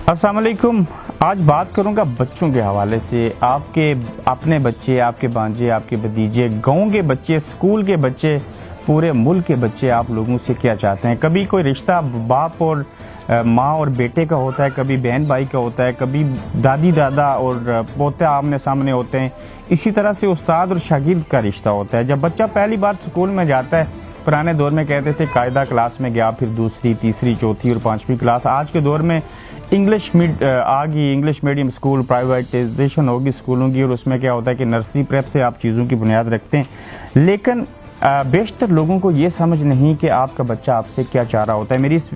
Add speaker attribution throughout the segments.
Speaker 1: अस्सलाम वालेकुम। आज बात करूंगा बच्चों के हवाले से। आपके अपने बच्चे, आपके भांजे, आपके भतीजे, गांव के बच्चे, स्कूल के बच्चे, पूरे मुल्क के बच्चे आप लोगों से क्या चाहते हैं। कभी कोई रिश्ता बाप और माँ और बेटे का होता है, कभी बहन भाई का होता है, कभी दादी दादा और पोते आमने सामने होते हैं। इसी तरह से उस्ताद और शागिर्द का रिश्ता होता है। जब बच्चा पहली बार स्कूल में जाता है, पुराने दौर में कहते थे कायदा क्लास में गया, फिर दूसरी, तीसरी, चौथी और पांचवी क्लास। आज के दौर में इंग्लिश मीडियम स्कूल, प्राइवेटाइजेशन होगी स्कूलों की, और उसमें क्या होता है कि नर्सरी प्रेप से आप चीज़ों की बुनियाद रखते हैं। लेकिन बेशतर लोगों को ये समझ नहीं कि आपका बच्चा आपसे क्या चाह रहा होता है। मेरी इस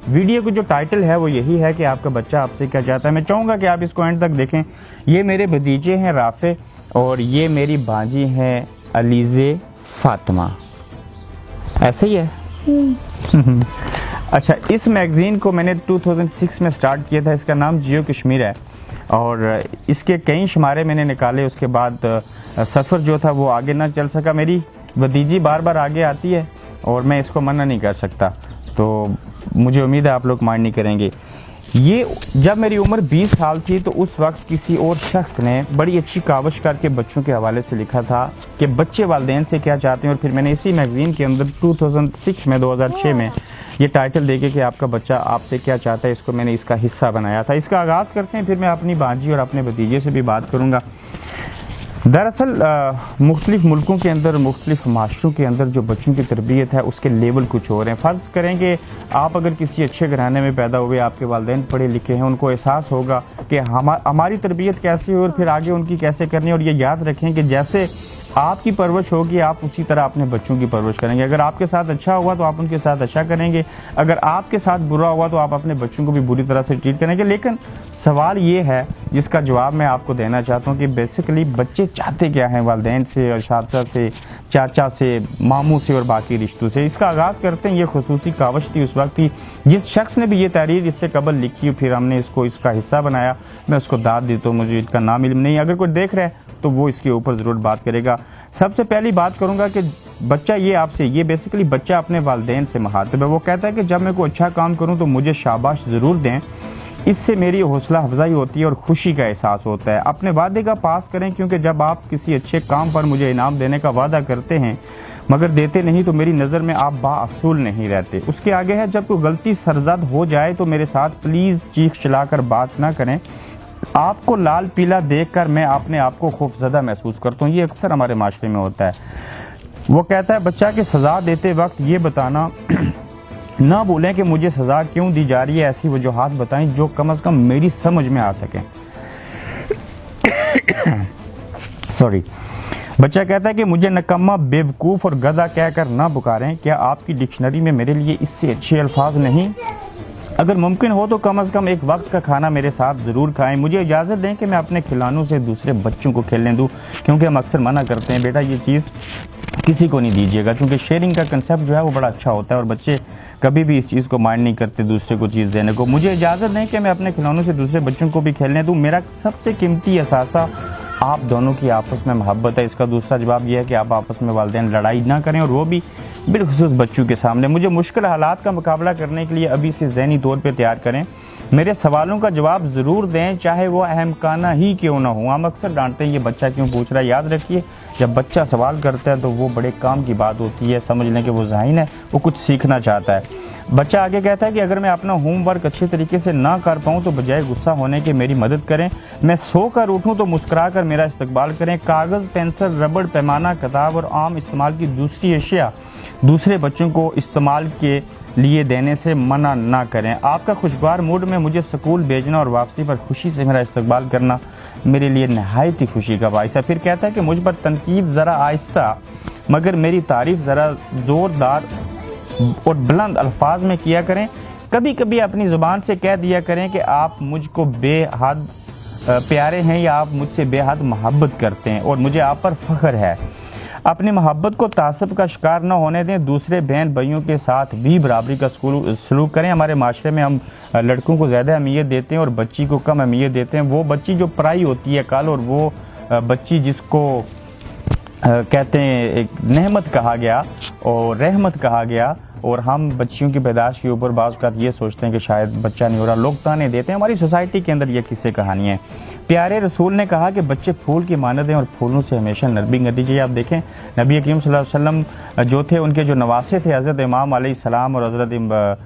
Speaker 1: वीडियो को जो टाइटल है वो यही है कि आपका बच्चा आपसे क्या चाहता है। मैं चाहूँगा कि आप इसको एंड तक देखें। ये मेरे भतीजे हैं राफे, और ये मेरी भांजी हैं अलीज़े फातिमा। ऐसे ही है। अच्छा, इस मैगज़ीन को मैंने 2006 में स्टार्ट किया था। इसका नाम जियो कश्मीर है, और इसके कई शुमारे मैंने निकाले। उसके बाद सफ़र जो था वो आगे ना चल सका। मेरी भतीजी बार बार आगे आती है और मैं इसको मना नहीं कर सकता, तो मुझे उम्मीद है आप लोग माइंड नहीं करेंगे। ये जब मेरी उम्र 20 साल थी तो उस वक्त किसी और शख्स ने बड़ी अच्छी कावश करके बच्चों के हवाले से लिखा था कि बच्चे वालिदैन से क्या चाहते हैं। और फिर मैंने इसी मैगज़ीन के अंदर 2006 में ये टाइटल देके कि आपका बच्चा आपसे क्या चाहता है, इसको मैंने इसका हिस्सा बनाया था। इसका आगाज़ करते हैं, फिर मैं अपनी भांजी और अपने भतीजे से भी बात करूँगा। दरअसल मुख्तलिफ मुल्कों के अंदर, मुख्तलिफ माशरों के अंदर जो बच्चों की तरबियत है उसके लेवल कुछ और हैं। फ़र्ज़ करें कि आप अगर किसी अच्छे घराने में पैदा हुए, आपके वालिदैन पढ़े लिखे हैं, उनको एहसास होगा कि हमारी तरबियत कैसी हो और फिर आगे उनकी कैसे करनी है। और ये याद रखें कि जैसे आपकी परवरिश होगी आप उसी तरह अपने बच्चों की परवरिश करेंगे। अगर आपके साथ अच्छा हुआ तो आप उनके साथ अच्छा करेंगे, अगर आपके साथ बुरा हुआ तो आप अपने बच्चों को भी बुरी तरह से ट्रीट करेंगे। लेकिन सवाल ये है जिसका जवाब मैं आपको देना चाहता हूँ कि बेसिकली बच्चे चाहते क्या हैं वालिदैन से, और चाचा से, चाचा से, मामू से और बाकी रिश्तों से। इसका आगाज़ करते हैं। ये खुसूसी कावश थी उस वक्त की जिस शख्स ने भी ये तहरीर इससे कबल लिखी, फिर हमने इसको इसका हिस्सा बनाया। मैं उसको दाद दी तो मुझे इसका नाम इल्म नहीं। अगर कोई देख रहा है तो वो इसके ऊपर ज़रूर बात करेगा। सबसे पहली बात करूंगा कि बच्चा ये बेसिकली बच्चा अपने वालिदैन से मुखातिब है। वो कहता है कि जब मैं कोई अच्छा काम करूं तो मुझे शाबाश ज़रूर दें, इससे मेरी हौसला अफजाई होती है और खुशी का एहसास होता है। अपने वादे का पास करें, क्योंकि जब आप किसी अच्छे काम पर मुझे इनाम देने का वादा करते हैं मगर देते नहीं तो मेरी नज़र में आप बाअसूल नहीं रहते। उसके आगे है, जब कोई गलती सरजद हो जाए तो मेरे साथ प्लीज़ चीख चिल्लाकर बात ना करें। आपको लाल पीला देखकर मैं अपने आप को खौफजदा महसूस करता हूँ। ये अक्सर हमारे माशरे में होता है। वो कहता है बच्चा कि सज़ा देते वक्त ये बताना ना भूलें कि मुझे सज़ा क्यों दी जा रही है। ऐसी वजूहात बताएं जो कम से कम मेरी समझ में आ सकें। सॉरी। बच्चा कहता है कि मुझे नकम्मा, बेवकूफ़ और गधा कहकर ना पुकारें। क्या आपकी डिक्शनरी में मेरे लिए इससे अच्छे अल्फाज नहीं? अगर मुमकिन हो तो कम से कम एक वक्त का खाना मेरे साथ ज़रूर खाएं। मुझे इजाज़त दें कि मैं अपने खिलौनों से दूसरे बच्चों को खेलने दूं, क्योंकि हम अक्सर मना करते हैं बेटा ये चीज़ किसी को नहीं दीजिएगा, क्योंकि शेयरिंग का कंसेप्ट जो है वो बड़ा अच्छा होता है और बच्चे कभी भी इस चीज़ को माइंड नहीं करते दूसरे को चीज़ देने को। मुझे इजाज़त दें कि मैं अपने खिलौनों से दूसरे बच्चों को भी खेलने दूँ। मेरा सबसे कीमती असासा आप दोनों की आपस में मोहब्बत है। इसका दूसरा जवाब यह है कि आप आपस में वालिदैन लड़ाई ना करें, और वो भी बिलखुसूस बच्चों के सामने। मुझे मुश्किल हालात का मुकाबला करने के लिए अभी से ज़हनी तौर पे तैयार करें। मेरे सवालों का जवाब ज़रूर दें, चाहे वो अहमकाना ही क्यों ना हो। हम अक्सर डांटते हैं ये बच्चा क्यों पूछ रहा है। याद रखिए, जब बच्चा सवाल करता है तो वो बड़े काम की बात होती है। समझ लें कि वो ज़ाहिन है, वो कुछ सीखना चाहता है। बच्चा आगे कहता है कि अगर मैं अपना होमवर्क अच्छे तरीके से ना कर पाऊँ तो बजाय गुस्सा होने के मेरी मदद करें। मैं सोकर उठूँ तो मुस्कुरा कर मेरा इस्तकबाल करें। कागज़, पेंसिल, रबड़, पैमाना, किताब और आम इस्तेमाल की दूसरी अशिया दूसरे बच्चों को इस्तेमाल के लिए देने से मना ना करें। आपका खुशगवार मूड में मुझे स्कूल भेजना और वापसी पर खुशी से मेरा इस्तकबाल करना मेरे लिए नहायत ही खुशी का बाइस है। फिर कहता है कि मुझ पर तनकीद ज़रा आहिस्ता मगर मेरी तारीफ़ ज़रा ज़ोरदार और बुलंद अल्फाज में किया करें। कभी कभी अपनी ज़ुबान से कह दिया करें कि आप मुझको बेहद प्यारे हैं या आप मुझसे बेहद मोहब्बत करते हैं और मुझे आप पर फ़ख्र है। अपनी मोहब्बत को तासब का शिकार न होने दें। दूसरे बहन भाइयों के साथ भी बराबरी का सलूक करें। हमारे माशरे में हम लड़कों को ज़्यादा अहमियत देते हैं और बच्ची को कम अहमियत देते हैं। वो बच्ची जो पराई होती है कल, और वो बच्ची जिसको कहते हैं एक नेमत कहा गया और रहमत कहा गया और हम बच्चियों की पैदाश के ऊपर बाज़ औक़ात ये सोचते हैं कि शायद बच्चा नहीं हो रहा, लोग ताने देते हैं। हमारी सोसाइटी के अंदर ये किस्से कहानी है। प्यारे रसूल ने कहा कि बच्चे फूल की मानद हैं और फूलों से हमेशा नरमी करनी चाहिए। आप देखें नबी करीम सल्लल्लाहु अलैहि वसल्लम जो थे, उनके जो नवासे थे हज़रत इमाम अलैहिस्सलाम और हज़रत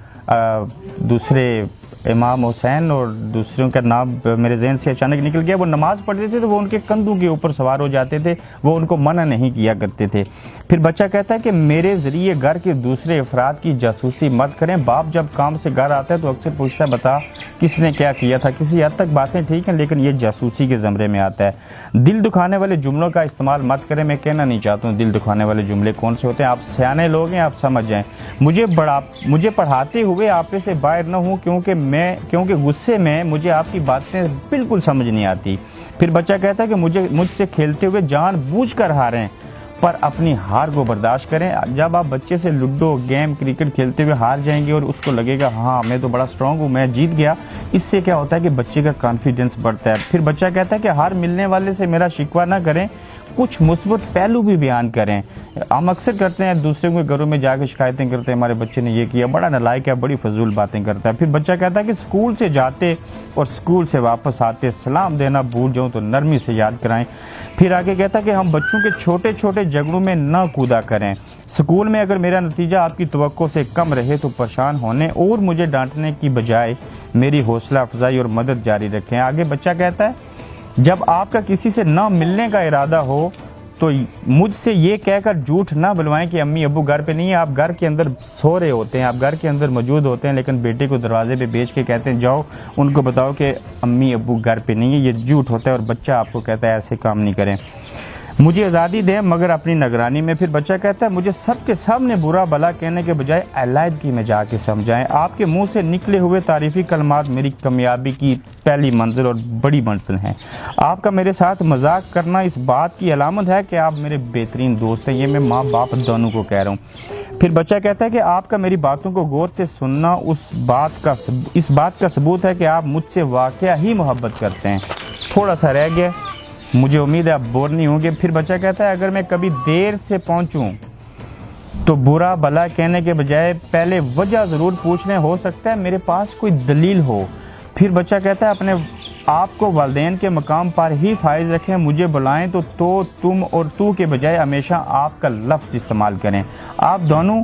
Speaker 1: दूसरे इमाम हुसैन और दूसरों का नाम मेरे जहन से अचानक निकल गया, वो नमाज़ पढ़ते थे तो वो उनके कंधों के ऊपर सवार हो जाते थे, वो उनको मना नहीं किया करते थे। फिर बच्चा कहता है कि मेरे ज़रिए घर के दूसरे अफराद की जासूसी मत करें। बाप जब काम से घर आता है तो अक्सर पूछता है बता किसने क्या किया था। किसी हद तक बातें ठीक हैं, लेकिन ये जासूसी के ज़मरे में आता है। दिल दुखाने वाले जुमलों का इस्तेमाल मत करें। मैं कहना नहीं चाहता हूँ दिल दुखाने वाले जुमले कौन से होते हैं, आप सियाने लोग हैं, आप समझ जाएँ। मुझे पढ़ाते हुए आप से बाहर न हूँ, क्योंकि गुस्से में मुझे आपकी बातें बिल्कुल समझ नहीं आती। फिर बच्चा कहता है कि मुझसे खेलते हुए जानबूझकर हारें, पर अपनी हार को बर्दाश्त करें। जब आप बच्चे से लूडो, गेम, क्रिकेट खेलते हुए हार जाएंगे और उसको लगेगा हाँ मैं तो बड़ा स्ट्रांग हूँ, मैं जीत गया, इससे क्या होता है कि बच्चे का कॉन्फिडेंस बढ़ता है। फिर बच्चा कहता है कि हार मिलने वाले से मेरा शिकवा ना करें, कुछ मुस्बत पहलू भी बयान करें। हम अक्सर करते हैं दूसरे के घरों में जाकर शिकायतें करते हैं, हमारे बच्चे ने ये किया, बड़ा नालायक है, बड़ी फजूल बातें करता है। फिर बच्चा कहता है कि स्कूल से जाते और स्कूल से वापस आते सलाम देना भूल जाऊं तो नरमी से याद कराएं। फिर आगे कहता है कि हम बच्चों के छोटे छोटे झगड़ों में ना कूदा करें। स्कूल में अगर मेरा नतीजा आपकी तवक्को से कम रहे तो परेशान होने और मुझे डांटने की बजाय मेरी हौसला अफजाई और मदद जारी रखें। आगे बच्चा कहता है जब आपका किसी से ना मिलने का इरादा हो तो मुझसे ये कहकर झूठ ना बुलवाएं कि अम्मी अब्बू घर पे नहीं है। आप घर के अंदर सो रहे होते हैं, आप घर के अंदर मौजूद होते हैं, लेकिन बेटे को दरवाजे पे भेज के कहते हैं जाओ उनको बताओ कि अम्मी अब्बू घर पे नहीं है। ये झूठ होता है और बच्चा आपको कहता है ऐसे काम नहीं करें। मुझे आज़ादी दें मगर अपनी निगरानी में। फिर बच्चा कहता है मुझे सबके सामने बुरा भला कहने के बजाय अलायदगी में जाके समझाएं। आपके मुंह से निकले हुए तारीफ़ी कलमात मेरी कामयाबी की पहली मंजिल और बड़ी मंजिल हैं। आपका मेरे साथ मजाक करना इस बात की अलामत है कि आप मेरे बेहतरीन दोस्त हैं। ये मैं माँ बाप दोनों को कह रहा हूँ। फिर बच्चा कहता है कि आपका मेरी बातों को गौर से सुनना इस बात का सबूत है कि आप मुझसे वाकया ही मोहब्बत करते हैं। थोड़ा सा रह गया, मुझे उम्मीद है आप बोर नहीं होंगे। फिर बच्चा कहता है अगर मैं कभी देर से पहुंचूं तो बुरा भला कहने के बजाय पहले वजह ज़रूर पूछ लें, हो सकता है मेरे पास कोई दलील हो। फिर बच्चा कहता है अपने आप को वालिदैन के मकाम पर ही फाइज रखें। मुझे बुलाएं तो तुम और तू के बजाय हमेशा आपका लफ्ज़ इस्तेमाल करें। आप दोनों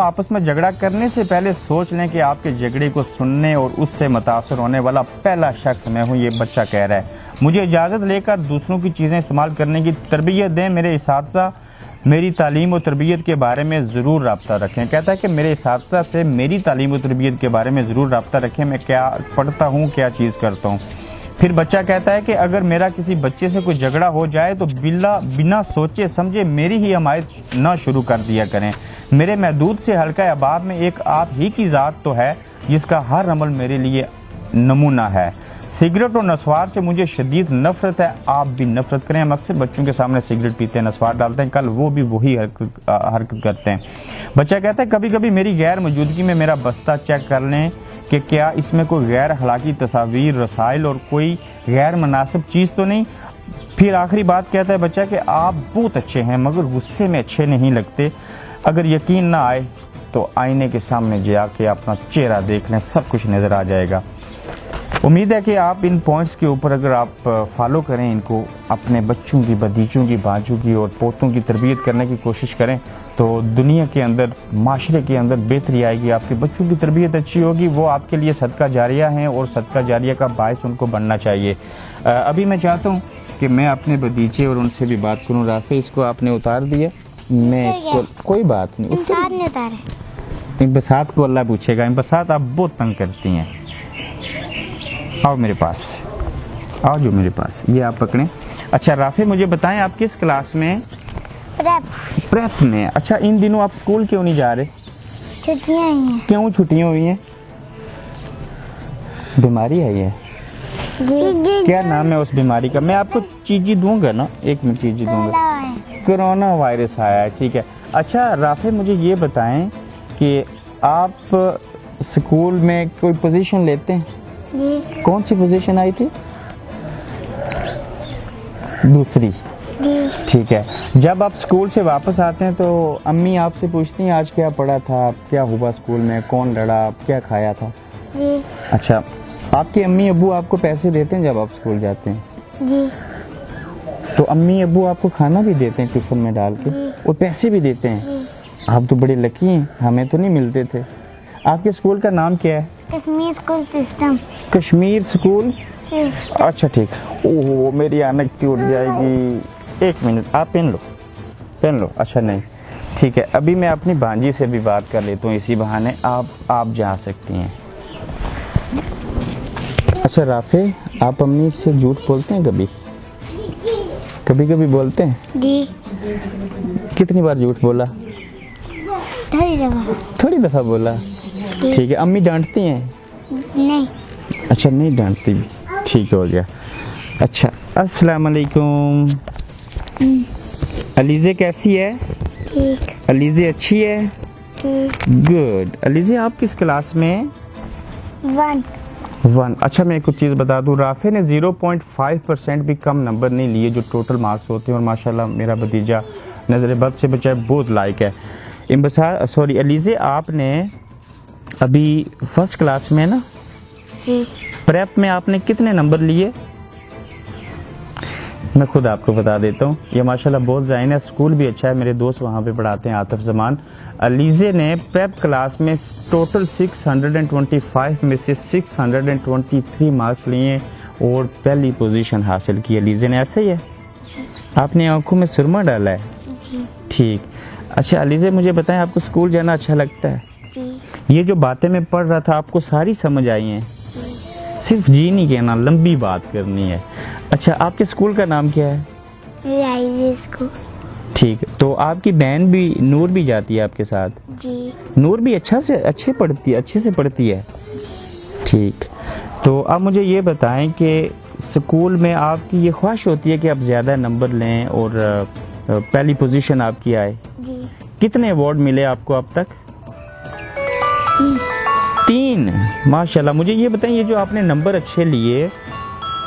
Speaker 1: आपस में झगड़ा करने से पहले सोच लें कि आपके झगड़े को सुनने और उससे मुतासर होने वाला पहला शख्स मैं हूं। ये बच्चा कह रहा है मुझे इजाज़त लेकर दूसरों की चीज़ें इस्तेमाल करने की तरबियत दें। मेरे इसातिज़ा मेरी तालीम और तरबियत के बारे में ज़रूर रब्ता रखें। कहता है कि मेरे इसातिज़ा से मेरी तालीम और तरबियत के बारे में ज़रूर रब्ता रखें, मैं क्या पढ़ता हूँ, क्या चीज़ करता हूँ। फिर बच्चा कहता है कि अगर मेरा किसी बच्चे से कोई झगड़ा हो जाए तो बिना सोचे समझे मेरी ही हमायत ना शुरू कर दिया करें। मेरे महदूद से हल्का अहबाब में एक आप ही की ज़ात तो है जिसका हर अमल मेरे लिए नमूना है। सिगरेट और नस्वार से मुझे शदीद नफरत है, आप भी नफरत करें। हम अक्सर बच्चों के सामने सिगरेट पीते हैं, नस्वार डालते हैं, कल वो भी वही हरकत करते हैं। बच्चा कहता है कभी कभी मेरी गैर मौजूदगी में मेरा बस्ता चेक कर लें कि क्या इसमें कोई गैर हलाकी तस्वीर, रसाइल और कोई गैर मुनासिब चीज़ तो नहीं। फिर आखिरी बात कहता है बच्चा कि आप बहुत अच्छे हैं मगर गुस्से में अच्छे नहीं लगते। अगर यकीन ना आए तो आईने के सामने जाके अपना चेहरा देख लें, सब कुछ नज़र आ जाएगा। उम्मीद है कि आप इन पॉइंट्स के ऊपर अगर आप फॉलो करें, इनको अपने बच्चों की, भतीजों की, भांजों की और पोतों की तरबियत करने की कोशिश करें तो दुनिया के अंदर, माशरे के अंदर बेहतरी आएगी। आपके बच्चों की तरबियत अच्छी होगी, वो आपके लिए सदका जारिया हैं और सदका जारिया का बायस उनको बनना चाहिए। अभी मैं चाहता हूँ कि मैं अपने भतीजे और उनसे भी बात करूँ। राफे इसको आपने उतार दिया, मैं इसको कोई बात नहीं उतारे। इन बसात को अल्लाह पूछेगा, इन बसात आप बहुत तंग करती हैं। आओ मेरे पास, आओ जो मेरे पास, ये आप पकड़ें। अच्छा राफे मुझे बताएं आप किस क्लास में? प्रेप में। अच्छा इन दिनों आप स्कूल क्यों नहीं जा रहे?
Speaker 2: छुट्टियां आई हैं।
Speaker 1: क्यों छुट्टियां हुई हैं? बीमारी आई है
Speaker 2: जी।
Speaker 1: क्या नाम है उस बीमारी का? मैं आपको चीज़ी दूंगा ना, एक मिनट चीज़ी दूंगा। कोरोना वायरस आया है, ठीक है। अच्छा राफे मुझे ये बताएं कि आप स्कूल में कोई पोजीशन लेते हैं?
Speaker 2: जी।
Speaker 1: कौन सी पोजीशन आई थी? दूसरी।
Speaker 2: जी।
Speaker 1: ठीक है। जब आप स्कूल से वापस आते हैं तो अम्मी आपसे पूछती हैं आज क्या पढ़ा था, क्या हुआ स्कूल में, कौन लड़ा, क्या खाया था?
Speaker 2: जी
Speaker 1: अच्छा, आपके अम्मी अब्बू आपको पैसे देते हैं जब आप स्कूल जाते हैं?
Speaker 2: जी
Speaker 1: तो अम्मी अब्बू आपको खाना भी देते हैं टिफिन में डाल के और पैसे भी देते हैं? आप तो बड़े लकी हैं, हमें तो नहीं मिलते थे। आपके स्कूल का नाम क्या है?
Speaker 2: Kashmir school system.
Speaker 1: Kashmir school. अच्छा ठीक। ओह मेरी आनक टूट जाएगी। एक मिनट, आप पेन लो। अच्छा नहीं, ठीक है। अभी मैं अपनी भांजी से भी बात कर लेता हूँ, इसी बहाने आप जा सकती हैं। अच्छा राफे, आप अम्मी से झूठ बोलते हैं कभी? कभी बोलते हैं?
Speaker 2: जी
Speaker 1: कितनी बार झूठ बोला? थोड़ी दफ़ा बोला। ठीक है। अम्मी डांटती हैं?
Speaker 2: नहीं।
Speaker 1: अच्छा नहीं डांटती, ठीक हो गया। अच्छा, अस्सलाम वालेकुम। अलीज़े कैसी है?
Speaker 2: ठीक
Speaker 1: अलीज़े अच्छी है?
Speaker 2: ठीक।
Speaker 1: गुड। अलीज़े आप किस क्लास में?
Speaker 2: 1।
Speaker 1: अच्छा मैं कुछ चीज़ बता दूं, राफे ने 0.5% भी कम नंबर नहीं लिए जो टोटल मार्क्स होते हैं, और माशाल्लाह मेरा भतीजा नज़र बद से बचा है, बहुत लायक है। अलीज़े आपने अभी फर्स्ट क्लास में है ना?
Speaker 2: जी।
Speaker 1: प्रेप में आपने कितने नंबर लिए? मैं खुद आपको बता देता हूँ, ये माशाल्लाह बहुत ज़ाइन है, स्कूल भी अच्छा है, मेरे दोस्त वहाँ पे पढ़ाते हैं, आतिफ जमान। अलीज़े ने प्रेप क्लास में टोटल 625 में से 623 मार्क्स लिए और पहली पोजीशन हासिल की। अलीज़े ने ऐसे ही है? आपने आंखों में सुरमा डाला है?
Speaker 2: जी।
Speaker 1: ठीक। अच्छा अलीज़े मुझे बताएं, आपको स्कूल जाना अच्छा लगता है?
Speaker 2: जी।
Speaker 1: ये जो बातें मैं पढ़ रहा था आपको सारी समझ आई हैं?
Speaker 2: जी।
Speaker 1: सिर्फ जी नहीं कहना, लंबी बात करनी है। अच्छा आपके स्कूल का नाम क्या है?
Speaker 2: Rise school.
Speaker 1: ठीक, तो आपकी बहन भी नूर भी जाती है आपके साथ?
Speaker 2: जी।
Speaker 1: नूर भी अच्छे से पढ़ती है? ठीक। तो आप मुझे ये बताएं कि स्कूल में आपकी ये ख्वाहिश होती है कि आप ज़्यादा नंबर लें और पहली पोजीशन आपकी आए?
Speaker 2: जी।
Speaker 1: कितने अवार्ड मिले आपको अब तक? 3। माशाल्लाह। मुझे ये बताएं, ये जो आपने नंबर अच्छे लिए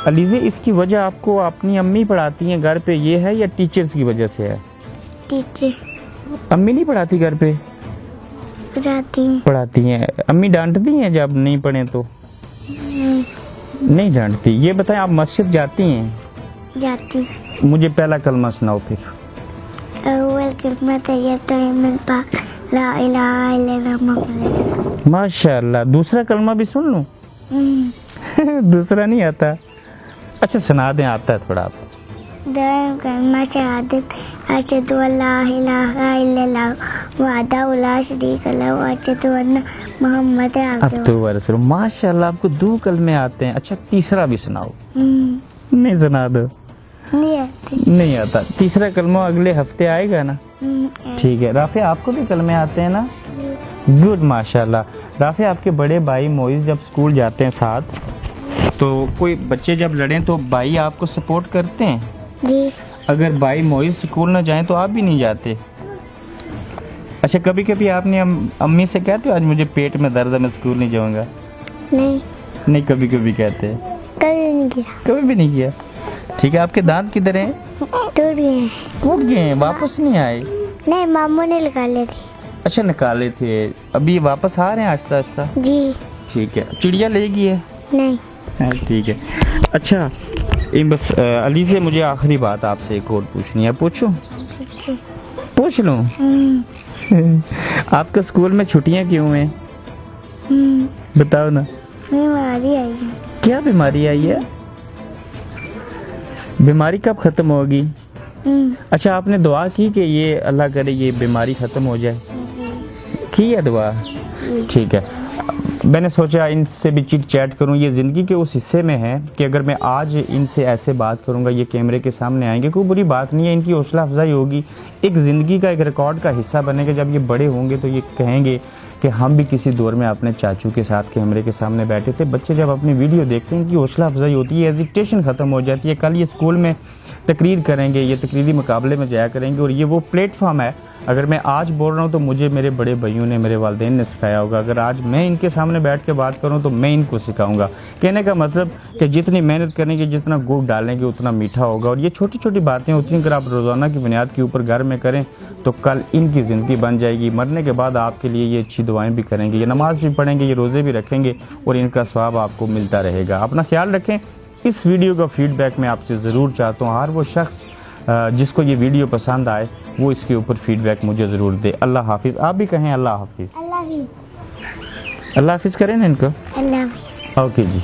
Speaker 1: अलीज़े, इसकी वजह आपको अपनी अम्मी पढ़ाती हैं घर पे ये है या टीचर्स की वजह से है?
Speaker 2: टीचर।
Speaker 1: अम्मी नहीं पढ़ाती घर पे? पढ़ाती हैं। अम्मी डांटती हैं जब नहीं पढ़े तो? नहीं डांटती। ये बताएं, आप मस्जिद जाती हैं?
Speaker 2: जाती।
Speaker 1: मुझे पहला कलमा सुनाओ फिर।
Speaker 2: अव्वल कलमा तैयब मिन पाक ला इलाहा इल्लल्लाह मुहम्मद।
Speaker 1: माशाल्लाह। दूसरा कलमा भी सुन लूं? दूसरा नहीं आता? अच्छा सुना दें, आता है थोड़ा आप?
Speaker 2: दायम कलमा शहादत अशहदु अल्ला इलाहा इल्लल्लाह वहदहु ला शरीका लहु व अशहदु अन्ना मुहम्मदन अब्दुहु व रसूलुहु।
Speaker 1: माशाल्लाह, आपको 2 कलमे आते हैं। अच्छा तीसरा भी सुनाओ।
Speaker 2: रसूलुहु।
Speaker 1: नहीं सुना दो। नहीं आता। तीसरा कलमा अगले हफ्ते आएगा ना? ठीक है। राफे आपको भी कलमे आते हैं ना? गुड माशाल्लाह। राफे आपके बड़े भाई मोइज जब स्कूल जाते हैं साथ, तो कोई बच्चे जब लड़ें तो भाई आपको सपोर्ट करते हैं?
Speaker 2: जी।
Speaker 1: अगर भाई मोइज स्कूल ना जाएं तो आप भी नहीं जाते? अच्छा कभी कभी आपने अम्मी से कहते हो आज मुझे पेट में दर्द है मैं स्कूल नहीं जाऊंगा?
Speaker 2: नहीं।
Speaker 1: कभी कभी कहते हैं?
Speaker 2: कभी नहीं किया।
Speaker 1: कभी भी नहीं किया। ठीक है। आपके दांत किधर हैं? टूट गए हैं, वापस नहीं आए?
Speaker 2: नहीं, मामू ने निकाले थे।
Speaker 1: अच्छा निकाले थे, अभी वापस आ रहे हैं आहिस्ता आहिस्ता?
Speaker 2: जी।
Speaker 1: ठीक है। चिड़िया ले गई है?
Speaker 2: नहीं।
Speaker 1: ठीक है। अच्छा बस अलीज़े मुझे आखिरी बात आपसे एक और पूछनी है, पूछूं? पूछ लूं? आपके स्कूल में छुट्टियां क्यों हैं? बताओ ना।
Speaker 2: बीमारी आई है।
Speaker 1: क्या बीमारी आई है? बीमारी कब खत्म होगी? अच्छा आपने दुआ की कि ये अल्लाह करे ये बीमारी खत्म हो जाए? की है दुआ? ठीक है। मैंने सोचा इनसे भी चिट चैट करूं, ये ज़िंदगी के उस हिस्से में है कि अगर मैं आज इनसे ऐसे बात करूंगा ये कैमरे के सामने आएंगे, कोई बुरी बात नहीं है, इनकी हौसला अफजाई होगी, एक ज़िंदगी का एक रिकॉर्ड का हिस्सा बनेगा। जब ये बड़े होंगे तो ये कहेंगे कि हम भी किसी दौर में अपने चाचू के साथ कैमरे के सामने बैठे थे। बच्चे जब अपनी वीडियो देखते हैं इनकी हौसला अफजाई होती है, एजिटेशन ख़त्म हो जाती है। कल ये स्कूल में तकरीर करेंगे, ये तकरीरी मुकाबले में जाया करेंगे। और ये वो प्लेटफॉर्म है, अगर मैं आज बोल रहा हूँ तो मुझे मेरे बड़े भाइयों ने, मेरे वालिदैन ने सिखाया होगा। अगर आज मैं इनके सामने बैठ के बात करूँ तो मैं इनको सिखाऊंगा। कहने का मतलब कि जितनी मेहनत करेंगे, जितना गुड़ डालेंगे उतना मीठा होगा। और ये छोटी छोटी बातें होती हैं, अगर आप रोज़ाना की बुनियाद के ऊपर घर में करें तो कल इनकी ज़िंदगी बन जाएगी। मरने के बाद आपके लिए ये अच्छी दुआएं भी करेंगे, ये नमाज़ भी पढ़ेंगे, ये रोज़े भी रखेंगे और इनका सवाब आपको मिलता रहेगा। अपना ख्याल रखें। इस वीडियो का फीडबैक मैं आपसे ज़रूर चाहता हूँ। हर वो शख्स जिसको ये वीडियो पसंद आए वो इसके ऊपर फीडबैक मुझे ज़रूर दे। अल्लाह हाफिज़। आप भी कहें अल्लाह हाफिज़।
Speaker 2: अल्लाह
Speaker 1: अल्लाह हाफिज़ करें ना इनको।
Speaker 2: हाफिज़।
Speaker 1: ओके जी।